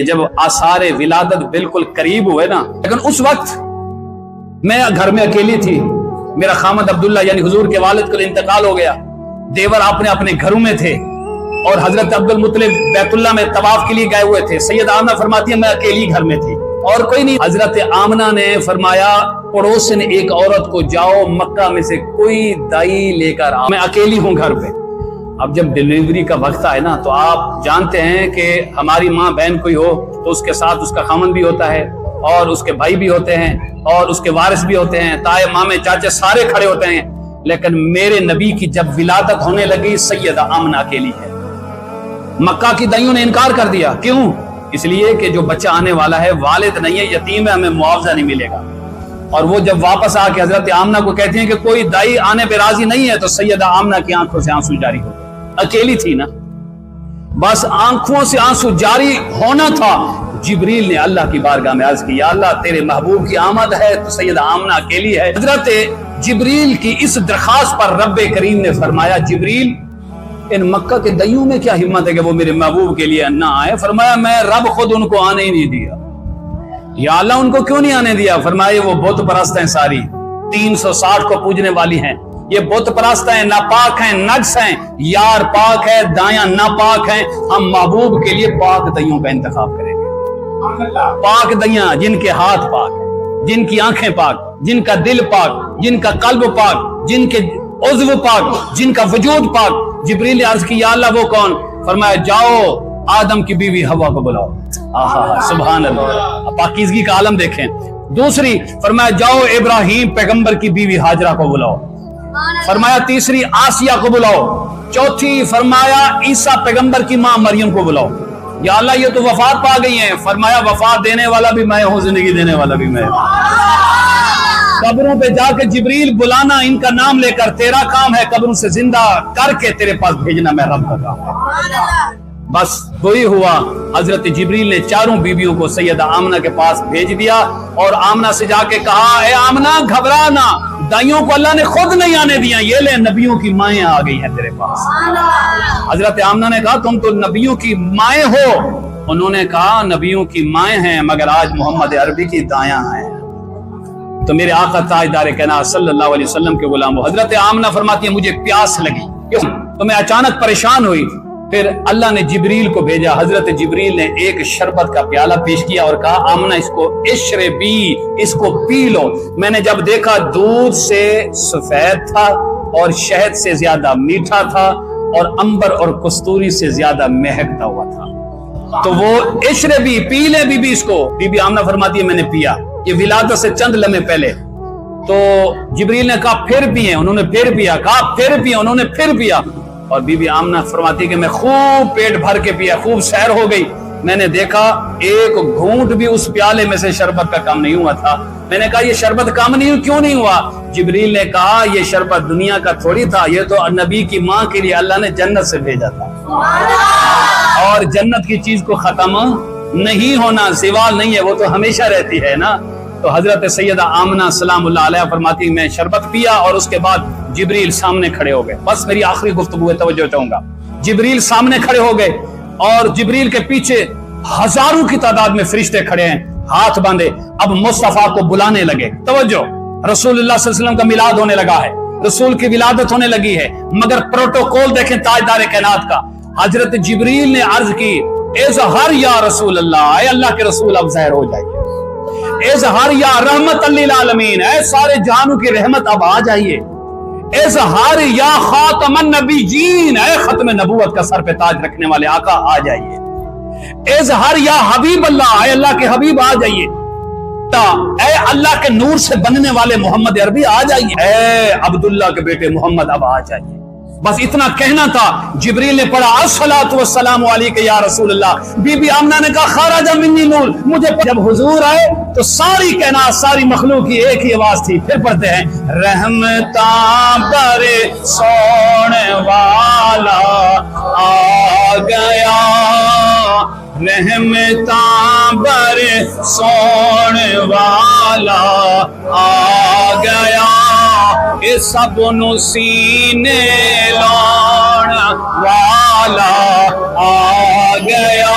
جب آثار ولادت بالکل قریب ہوئے نا، لیکن اس وقت میں گھر میں اکیلی تھی، میرا خامد عبداللہ یعنی حضور کے والد کا انتقال ہو گیا، دیور اپنے اپنے گھروں میں تھے، اور حضرت عبد المطلب بیت اللہ میں طواف کے لیے گئے ہوئے تھے۔ سیدہ آمنہ فرماتی ہے میں اکیلی گھر میں تھی اور کوئی نہیں۔ حضرت آمنہ نے فرمایا پڑوسن ایک عورت کو جاؤ مکہ میں سے کوئی دائی لے کر آؤ، میں اکیلی ہوں گھر پہ۔ اب جب ڈیلیوری کا وقت آئے نا تو آپ جانتے ہیں کہ ہماری ماں بہن کوئی ہو تو اس کے ساتھ اس کا خامن بھی ہوتا ہے اور اس کے بھائی بھی ہوتے ہیں اور اس کے وارث بھی ہوتے ہیں، تائے مامے چاچے سارے کھڑے ہوتے ہیں، لیکن میرے نبی کی جب ولادت ہونے لگی سیدہ آمنہ اکیلی ہے۔ مکہ کی دائیوں نے انکار کر دیا، کیوں؟ اس لیے کہ جو بچہ آنے والا ہے والد نہیں ہے، یتیم ہے، ہمیں معاوضہ نہیں ملے گا۔ اور وہ جب واپس آ کے حضرت آمنہ کو کہتی ہیں کہ کوئی دائی آنے پہ راضی نہیں ہے، تو سیدہ آمنہ کی آنکھوں سے آنسو جاری ہو گئے۔ اکیلی تھی نا، بس آنکھوں سے آنسو جاری ہونا تھا۔ جبریل نے اللہ کی بارگاہ میں عرض کی یا اللہ تیرے محبوب کی آمد ہے تو سیدہ آمنہ اکیلی ہے۔ حضرت جبریل کی اس درخواست پر رب کریم نے فرمایا جبریل ان مکہ کے دائیوں میں کیا ہمت ہے کہ وہ میرے محبوب کے لیے نہ آئے؟ فرمایا میں رب خود ان کو آنے ہی نہیں دیا۔ یا اللہ ان کو کیوں نہیں آنے دیا؟ فرمایا وہ بت پرست ہیں، ساری 360 کو پوجنے والی ہیں، یہ بت پرست ہیں، ناپاک ہیں، نجس ہیں، یار پاک ہے دایاں ناپاک ہیں، ہم محبوب کے لیے پاک دائیوں کا انتخاب کریں گے۔ پاک دائیاں جن کے ہاتھ پاک ہیں، جن کی آنکھیں پاک، جن کا دل پاک، جن کا قلب پاک، جن کے عضو پاک، جن کا وجود پاک۔ جبریل نے عرض کی یا اللہ وہ کون؟ فرمایا جاؤ آدم کی بیوی حوا کو بلاؤ۔ آہا سبحان اللہ، پاکیزگی کا عالم دیکھیں۔ دوسری فرمایا جاؤ ابراہیم پیغمبر کی بیوی ہاجرہ کو بلاؤ۔ فرمایا تیسری آسیہ کو بلاؤ۔ چوتھی فرمایا عیسیٰ پیغمبر کی ماں مریم کو بلاؤ۔ یا اللہ یہ تو وفات پا گئی ہیں۔ فرمایا وفات دینے والا بھی میں ہوں، زندگی دینے والا بھی میں ہوں۔ قبروں پہ جا کے جبریل بلانا، ان کا نام لے کر تیرا کام ہے، قبروں سے زندہ کر کے تیرے پاس بھیجنا میں رب کا کام ہے۔ بس وہی ہوا، حضرت جبریل نے چاروں بیویوں کو سیدہ آمنہ کے پاس بھیج دیا اور آمنہ سے جا کے کہا اے آمنہ گھبرانا، دائیوں کو اللہ نے خود نہیں آنے دیا، یہ لے نبیوں کی مائیں آ گئی ہیں تیرے پاس۔ حضرت آمنہ نے کہا تم تو نبیوں کی مائیں ہو، انہوں نے کہا نبیوں کی مائیں ہیں مگر آج محمد عربی کی دایاں ہیں۔ تو میرے آقا تاجدار کائنات صلی اللہ علیہ وسلم کے غلام ہو۔ حضرت آمنہ فرماتی ہیں مجھے پیاس لگی تو میں اچانک پریشان ہوئی، پھر اللہ نے جبریل کو بھیجا۔ حضرت جبریل نے ایک شربت کا پیالہ پیش کیا اور کہا آمنہ اس کو اشربی، اس کو پی لو۔ میں نے جب دیکھا دودھ سے سفید تھا اور شہد سے زیادہ میٹھا تھا اور عنبر اور کستوری سے زیادہ مہکتا ہوا تھا، تو وہ اشربی پی لے بی بی اس کو۔ بی بی آمنہ فرماتی ہے میں نے پیا، یہ ولادت سے چند لمحے پہلے۔ تو جبریل نے کہا پھر پیئے، انہوں نے پھر پیا، کہا پھر پیئے، انہوں نے پھر پیا، اور بی بی آمنہ فرماتی کہ میں خوب پیٹ بھر کے پیا، خوب سیر ہو گئی۔ میں نے دیکھا ایک گھونٹ بھی اس پیالے میں سے شربت کا کم نہیں ہوا تھا۔ میں نے کہا یہ شربت کم نہیں کیوں نہیں ہوا؟ جبریل نے کہا یہ شربت دنیا کا تھوڑی تھا، یہ تو نبی کی ماں کے لیے اللہ نے جنت سے بھیجا تھا، اور جنت کی چیز کو ختم نہیں ہونا، زوال نہیں ہے، وہ تو ہمیشہ رہتی ہے نا۔ تو حضرت سیدہ آمنہ سلام اللہ علیہ فرماتی میں شربت پیا اور اس کے بعد جبریل سامنے کھڑے ہو گئے۔ بس میری آخری گفتگو ہے، توجہ چاہوں گا۔ جبریل سامنے کھڑے ہو گئے اور جبریل کے پیچھے ہزاروں کی تعداد میں فرشتے کھڑے ہیں، ہاتھ باندھے۔ اب مصطفیٰ کو بلانے لگے، توجہ، رسول اللہ صلی اللہ علیہ وسلم کا میلاد ہونے لگا ہے، رسول کی ولادت ہونے لگی ہے، مگر پروٹوکول دیکھیں تاجدار کائنات کا۔ حضرت جبریل نے عرض کی اظہر یا رسول اللہ، اے اللہ کے رسول اب ظاہر ہو جائیے، اظہر یا رحمت للعالمین، اے سارے جہانوں کی رحمت اب آ جائیے، اظہر یا خاتم النبیین، اے ختم نبوت کا سر پہ تاج رکھنے والے آقا آ جائیے، اظہر یا حبیب اللہ، اے اللہ کے حبیب آ جائیے، اے اللہ کے نور سے بننے والے محمد عربی آ جائیے، اے عبداللہ کے بیٹے محمد اب آ جائیے۔ بس اتنا کہنا تھا۔ جبریل نے پڑھا الصلاۃ والسلام علیک یا رسول اللہ۔ بی بی آمنہ نے کہا خرج منی نور، مجھے جب حضور آئے تو ساری کائنات ساری مخلوق کی ایک ہی آواز تھی۔ پھر پڑھتے ہیں رحمتاں برسونے والا آ گیا، رحمتاں برسونے والا آ گیا، اے سب نو سینے لاؤن والا آ گیا،